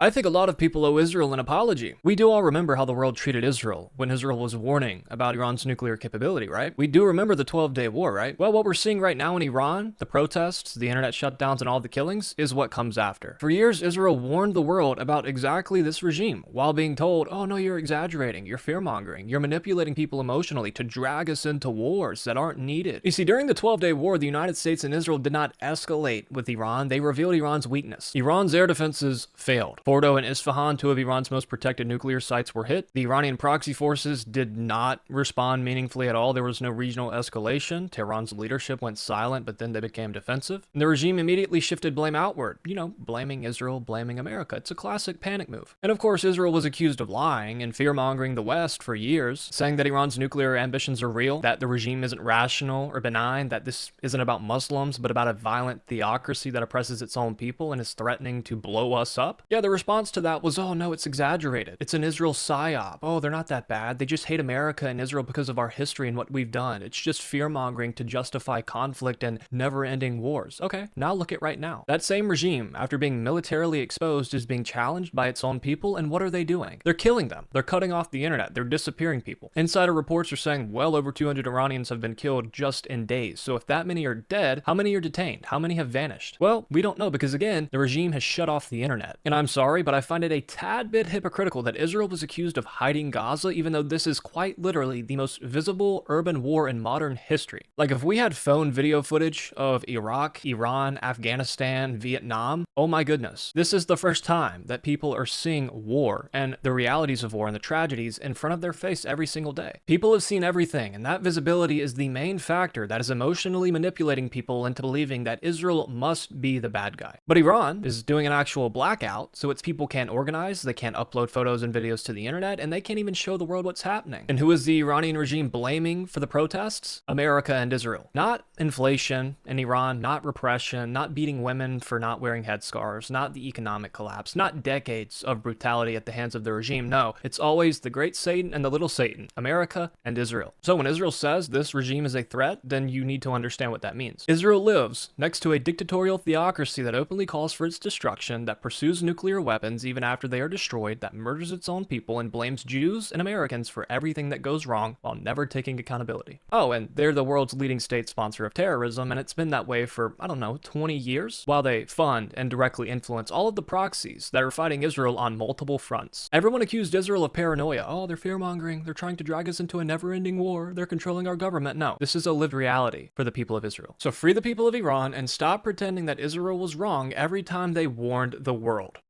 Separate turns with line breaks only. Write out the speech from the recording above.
I think a lot of people owe Israel an apology. We do all remember how the world treated Israel when Israel was warning about Iran's nuclear capability, right? We do remember the 12-day war, right? Well, what we're seeing right now in Iran, the protests, the internet shutdowns, and all the killings, is what comes after. For years, Israel warned the world about exactly this regime, while being told, oh no, you're exaggerating, you're fear-mongering, you're manipulating people emotionally to drag us into wars that aren't needed. You see, during the 12-day war, the United States and Israel did not escalate with Iran, they revealed Iran's weakness. Iran's air defenses failed. Fordo and Isfahan, two of Iran's most protected nuclear sites, were hit. The Iranian proxy forces did not respond meaningfully at all. There was no regional escalation. Tehran's leadership went silent, but then they became defensive. And the regime immediately shifted blame outward, blaming Israel, blaming America. It's a classic panic move. And of course, Israel was accused of lying and fear-mongering the West for years, saying that Iran's nuclear ambitions are real, that the regime isn't rational or benign, that this isn't about Muslims, but about a violent theocracy that oppresses its own people and is threatening to blow us up. Yeah, the response to that was, oh no, it's exaggerated. It's an Israel psyop. Oh, they're not that bad. They just hate America and Israel because of our history and what we've done. It's just fear-mongering to justify conflict and never-ending wars. Okay, now look at right now. That same regime, after being militarily exposed, is being challenged by its own people, and what are they doing? They're killing them. They're cutting off the internet. They're disappearing people. Insider reports are saying well over 200 Iranians have been killed just in days. So if that many are dead, how many are detained? How many have vanished? Well, we don't know because again, the regime has shut off the internet. And I'm sorry, but I find it a tad bit hypocritical that Israel was accused of hiding Gaza, even though this is quite literally the most visible urban war in modern history. Like if we had phone video footage of Iraq, Iran, Afghanistan, Vietnam, oh my goodness. This is the first time that people are seeing war and the realities of war and the tragedies in front of their face every single day. People have seen everything, and that visibility is the main factor that is emotionally manipulating people into believing that Israel must be the bad guy. But Iran is doing an actual blackout, so its people can't organize, they can't upload photos and videos to the internet, and they can't even show the world what's happening. And who is the Iranian regime blaming for the protests? America and Israel. Not inflation in Iran, not repression, not beating women for not wearing headscarves, not the economic collapse, not decades of brutality at the hands of the regime. No, it's always the great Satan and the little Satan, America and Israel. So when Israel says this regime is a threat, then you need to understand what that means. Israel lives next to a dictatorial theocracy that openly calls for its destruction, that pursues nuclear weapons even after they are destroyed, that murders its own people and blames Jews and Americans for everything that goes wrong while never taking accountability. Oh, and they're the world's leading state sponsor of terrorism, and it's been that way for, 20 years, while they fund and directly influence all of the proxies that are fighting Israel on multiple fronts. Everyone accused Israel of paranoia. Oh, they're fear-mongering. They're trying to drag us into a never-ending war. They're controlling our government. No, this is a lived reality for the people of Israel. So free the people of Iran and stop pretending that Israel was wrong every time they warned the world.